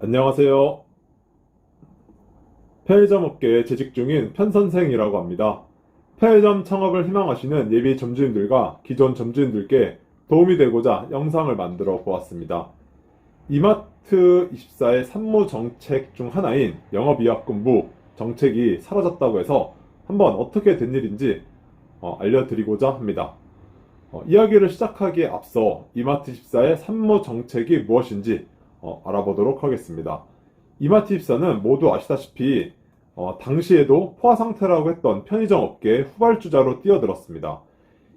안녕하세요. 편의점 업계에 재직 중인 편선생이라고 합니다. 편의점 창업을 희망하시는 예비 점주님들과 기존 점주님들께 도움이 되고자 영상을 만들어 보았습니다. 이마트24의 산무 정책 중 하나인 영업이익금부 정책이 사라졌다고 해서 한번 어떻게 된 일인지 알려드리고자 합니다. 이야기를 시작하기에 앞서 이마트24의 산무 정책이 무엇인지 알아보도록 하겠습니다. 이마트24는 모두 아시다시피 당시에도 포화 상태라고 했던 편의점 업계의 후발주자로 뛰어들었습니다.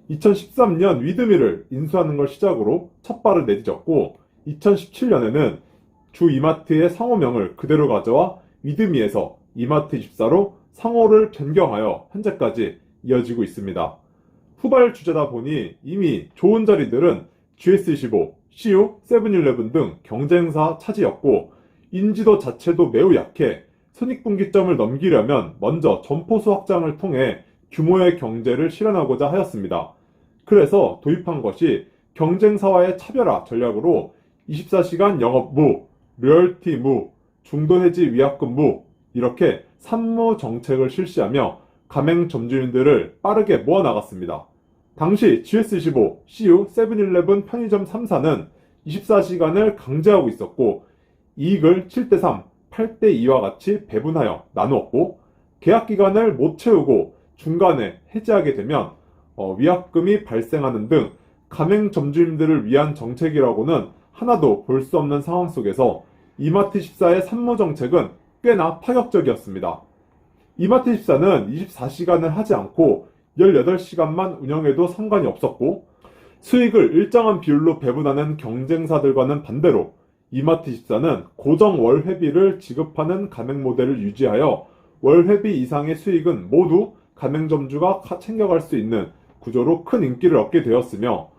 2013년 위드미를 인수하는 걸 시작으로 첫 발을 내딛었고 2017년에는 주 이마트의 상호명을 그대로 가져와 위드미에서 이마트24로 상호를 변경하여 현재까지 이어지고 있습니다. 후발 주자다 보니 이미 좋은 자리들은 GS25, CU, 세븐일레븐 등 경쟁사 차지였고 인지도 자체도 매우 약해 손익분기점을 넘기려면 먼저 점포수 확장을 통해 규모의 경제를 실현하고자 하였습니다. 그래서 도입한 것이 경쟁사와의 차별화 전략으로 24시간 영업무, 로열티무, 중도해지 위약금무 이렇게 산무 정책을 실시하며 가맹 점주인들을 빠르게 모아나갔습니다. 당시 GS25, CU, 세븐일레븐 편의점 3사는 24시간을 강제하고 있었고 이익을 7대3, 8대2와 같이 배분하여 나누었고 계약기간을 못 채우고 중간에 해지하게 되면 위약금이 발생하는 등 가맹점주님들을 위한 정책이라고는 하나도 볼 수 없는 상황 속에서 이마트24의 산무정책은 꽤나 파격적이었습니다. 이마트24는 24시간을 하지 않고 18시간만 운영해도 상관이 없었고 수익을 일정한 비율로 배분하는 경쟁사들과는 반대로 이마트24는 고정 월회비를 지급하는 가맹 모델을 유지하여 월회비 이상의 수익은 모두 가맹점주가 챙겨갈 수 있는 구조로 큰 인기를 얻게 되었으며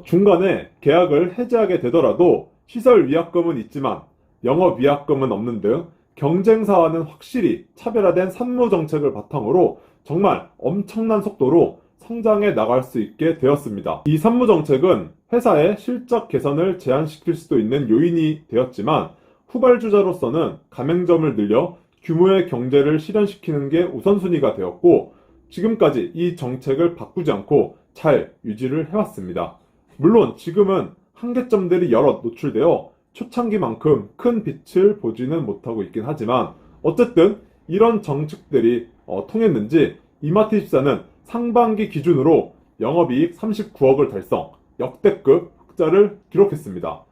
중간에 계약을 해지하게 되더라도 시설 위약금은 있지만 영업 위약금은 없는 등 경쟁사와는 확실히 차별화된 산무 정책을 바탕으로 정말 엄청난 속도로 성장해 나갈 수 있게 되었습니다. 이 산무 정책은 회사의 실적 개선을 제한시킬 수도 있는 요인이 되었지만 후발주자로서는 가맹점을 늘려 규모의 경제를 실현시키는 게 우선순위가 되었고 지금까지 이 정책을 바꾸지 않고 잘 유지를 해왔습니다. 물론 지금은 한계점들이 여럿 노출되어 초창기만큼 큰 빛을 보지는 못하고 있긴 하지만 어쨌든 이런 정책들이 통했는지 이마트24는 상반기 기준으로 영업이익 39억을 달성, 역대급 흑자를 기록했습니다.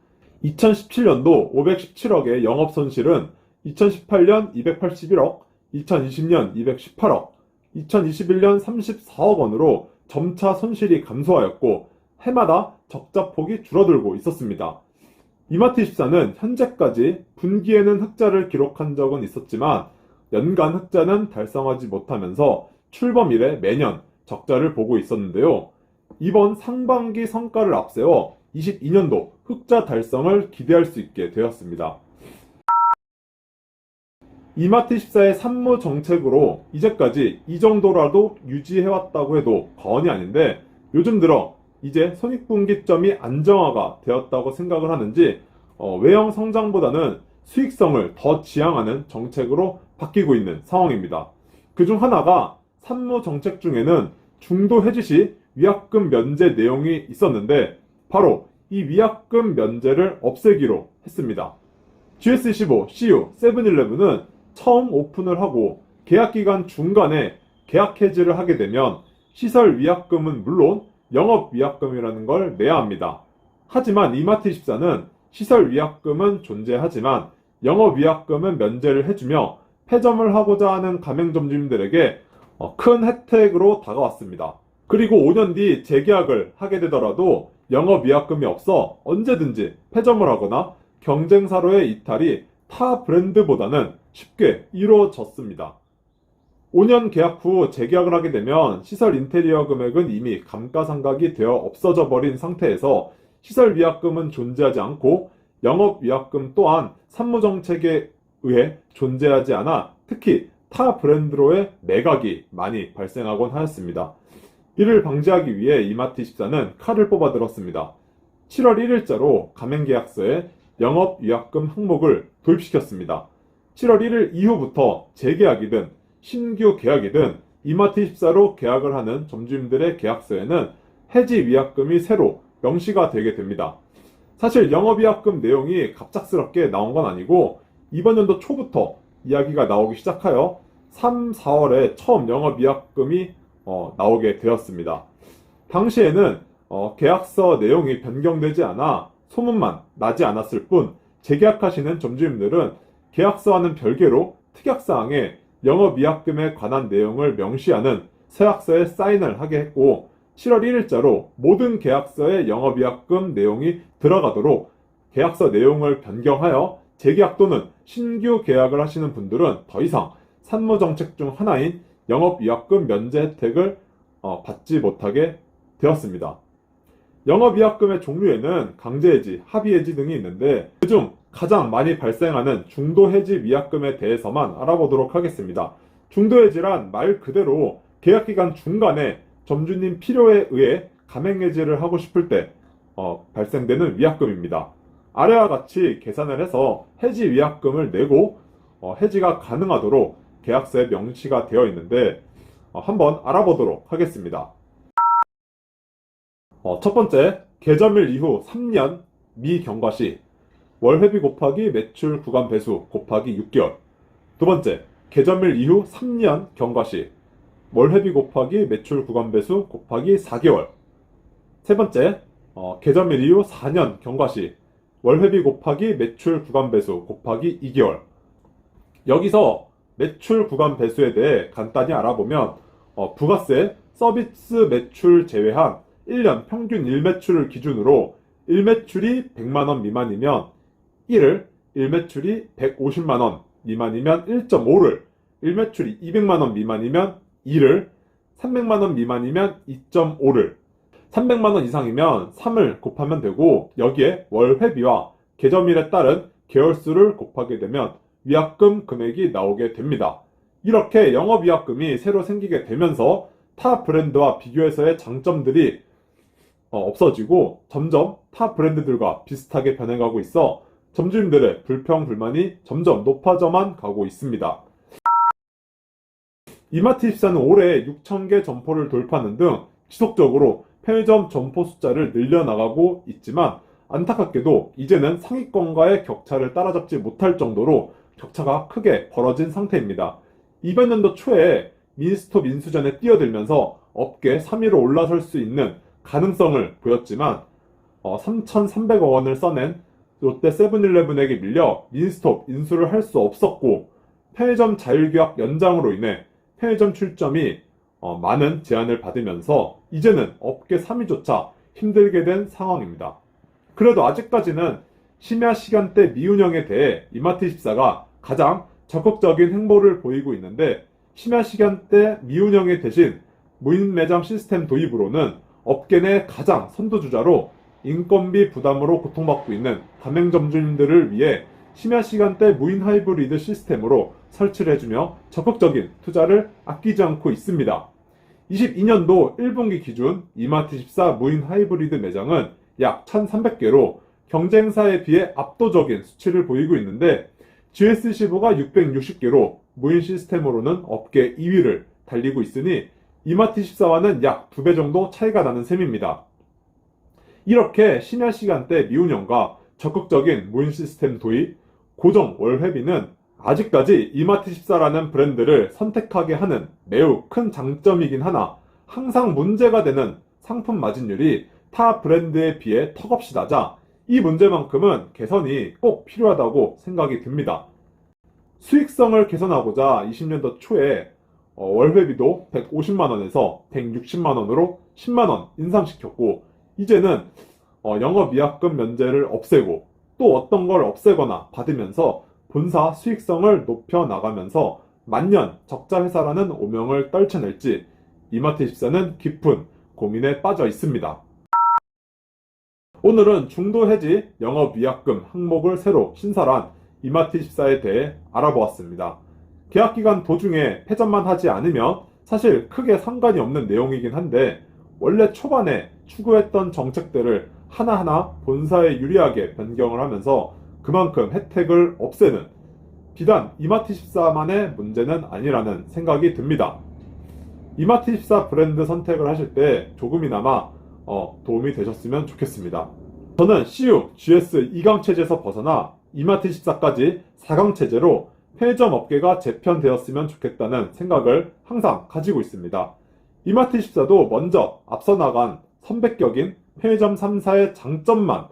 2017년도 517억의 영업손실은 2018년 281억, 2020년 218억, 2021년 34억 원으로 점차 손실이 감소하였고 해마다 적자폭이 줄어들고 있었습니다. 이마트24는 현재까지 분기에는 흑자를 기록한 적은 있었지만 연간 흑자는 달성하지 못하면서 출범 이래 매년 적자를 보고 있었는데요. 이번 상반기 성과를 앞세워 22년도 흑자 달성을 기대할 수 있게 되었습니다. 이마트24의 산무 정책으로 이제까지 이 정도라도 유지해왔다고 해도 과언이 아닌데 요즘 들어 이제 손익분기점이 안정화가 되었다고 생각을 하는지 외형 성장보다는 수익성을 더 지향하는 정책으로 바뀌고 있는 상황입니다. 그중 하나가 산무 정책 중에는 중도 해지 시 위약금 면제 내용이 있었는데 바로 이 위약금 면제를 없애기로 했습니다. GS25, CU, 세븐일레븐은 처음 오픈을 하고 계약기간 중간에 계약 해지를 하게 되면 시설 위약금은 물론 영업 위약금이라는 걸 내야 합니다. 하지만 이마트24는 시설 위약금은 존재하지만 영업 위약금은 면제를 해주며 폐점을 하고자 하는 가맹점주님들에게 큰 혜택으로 다가왔습니다. 그리고 5년 뒤 재계약을 하게 되더라도 영업 위약금이 없어 언제든지 폐점을 하거나 경쟁사로의 이탈이 타 브랜드보다는 쉽게 이루어졌습니다. 5년 계약 후 재계약을 하게 되면 시설 인테리어 금액은 이미 감가상각이 되어 없어져 버린 상태에서 시설 위약금은 존재하지 않고 영업 위약금 또한 산무정책에 의해 존재하지 않아 특히 타 브랜드로의 매각이 많이 발생하곤 하였습니다. 이를 방지하기 위해 이마트24는 칼을 뽑아 들었습니다. 7월 1일자로 가맹계약서에 영업위약금 항목을 도입시켰습니다. 7월 1일 이후부터 재계약이든 신규 계약이든 이마트24로 계약을 하는 점주님들의 계약서에는 해지위약금이 새로 명시가 되게 됩니다. 사실 영업위약금 내용이 갑작스럽게 나온 건 아니고 이번 연도 초부터 이야기가 나오기 시작하여 3, 4월에 처음 영업위약금이 나오게 되었습니다. 당시에는 계약서 내용이 변경되지 않아 소문만 나지 않았을 뿐 재계약하시는 점주님들은 계약서와는 별개로 특약사항에 영업위약금에 관한 내용을 명시하는 서약서에 사인을 하게 했고 7월 1일자로 모든 계약서에 영업위약금 내용이 들어가도록 계약서 내용을 변경하여 재계약 또는 신규 계약을 하시는 분들은 더 이상 산무정책 중 하나인 영업위약금 면제 혜택을 받지 못하게 되었습니다. 영업위약금의 종류에는 강제해지, 합의해지 등이 있는데 그중 가장 많이 발생하는 중도해지 위약금에 대해서만 알아보도록 하겠습니다. 중도해지란 말 그대로 계약기간 중간에 점주님 필요에 의해 감행해지를 하고 싶을 때 발생되는 위약금입니다. 아래와 같이 계산을 해서 해지 위약금을 내고 해지가 가능하도록 계약서에 명시가 되어 있는데 한번 알아보도록 하겠습니다. 첫 번째, 개점일 이후 3년 미경과 시 월회비 곱하기 매출 구간 배수 곱하기 6개월. 두 번째, 개점일 이후 3년 경과 시 월회비 곱하기 매출 구간 배수 곱하기 4개월. 세 번째, 개점일 이후 4년 경과 시 월회비 곱하기 매출 구간 배수 곱하기 2개월. 여기서 매출 구간 배수에 대해 간단히 알아보면 부가세, 서비스 매출 제외한 1년 평균 1매출을 기준으로 1매출이 100만원 미만이면 1을, 1매출이 150만원 미만이면 1.5를, 1매출이 200만원 미만이면 2를, 300만원 미만이면 2.5를, 300만원 이상이면 3을 곱하면 되고 여기에 월 회비와 개점일에 따른 개월수를 곱하게 되면 위약금 금액이 나오게 됩니다. 이렇게 영업위약금이 새로 생기게 되면서 타 브랜드와 비교해서의 장점들이 없어지고 점점 타 브랜드들과 비슷하게 변해가고 있어 점주님들의 불평, 불만이 점점 높아져만 가고 있습니다. 이마트24는 올해 6,000개 점포를 돌파하는 등 지속적으로 편의점 점포 숫자를 늘려나가고 있지만 안타깝게도 이제는 상위권과의 격차를 따라잡지 못할 정도로 격차가 크게 벌어진 상태입니다. 이번 연도 초에 민스톱 인수전에 뛰어들면서 업계 3위로 올라설 수 있는 가능성을 보였지만 3,300억 원을 써낸 롯데 세븐일레븐에게 밀려 민스톱 인수를 할 수 없었고 편의점 자율규약 연장으로 인해 편의점 출점이 많은 제한을 받으면서 이제는 업계 3위조차 힘들게 된 상황입니다. 그래도 아직까지는 심야 시간대 미운영에 대해 이마트24가 가장 적극적인 행보를 보이고 있는데 심야 시간대 미운영의 대신 무인 매장 시스템 도입으로는 업계 내 가장 선두주자로 인건비 부담으로 고통받고 있는 가맹점주님들을 위해 심야 시간대 무인 하이브리드 시스템으로 설치를 해주며 적극적인 투자를 아끼지 않고 있습니다. 22년도 1분기 기준 이마트24 무인 하이브리드 매장은 약 1,300개로 경쟁사에 비해 압도적인 수치를 보이고 있는데 GS15가 660개로 무인 시스템으로는 업계 2위를 달리고 있으니 이마트24와는 약 2배 정도 차이가 나는 셈입니다. 이렇게 심야 시간대 미운영과 적극적인 무인 시스템 도입, 고정 월 회비는 아직까지 이마트24라는 브랜드를 선택하게 하는 매우 큰 장점이긴 하나 항상 문제가 되는 상품 마진율이 타 브랜드에 비해 턱없이 낮아 이 문제만큼은 개선이 꼭 필요하다고 생각이 듭니다. 수익성을 개선하고자 20년도 초에 월회비도 150만원에서 160만원으로 10만원 인상시켰고 이제는 영업위약금 면제를 없애고 또 어떤 걸 없애거나 받으면서 본사 수익성을 높여나가면서 만년 적자 회사라는 오명을 떨쳐낼지 이마트24는 깊은 고민에 빠져 있습니다. 오늘은 중도해지 영업위약금 항목을 새로 신설한 이마트24에 대해 알아보았습니다. 계약기간 도중에 폐점만 하지 않으면 사실 크게 상관이 없는 내용이긴 한데 원래 초반에 추구했던 정책들을 하나하나 본사에 유리하게 변경을 하면서 그만큼 혜택을 없애는 비단 이마트24만의 문제는 아니라는 생각이 듭니다. 이마트24 브랜드 선택을 하실 때 조금이나마 도움이 되셨으면 좋겠습니다. 저는 CU, GS 2강 체제에서 벗어나 이마트24까지 4강 체제로 편의점 업계가 재편되었으면 좋겠다는 생각을 항상 가지고 있습니다. 이마트24도 먼저 앞서 나간 선배격인 편의점 3사의 장점만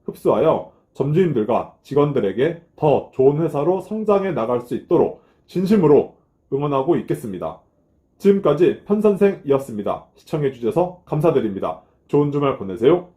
흡수하여 점주님들과 직원들에게 더 좋은 회사로 성장해 나갈 수 있도록 진심으로 응원하고 있겠습니다. 지금까지 편선생이었습니다. 시청해주셔서 감사드립니다. 좋은 주말 보내세요.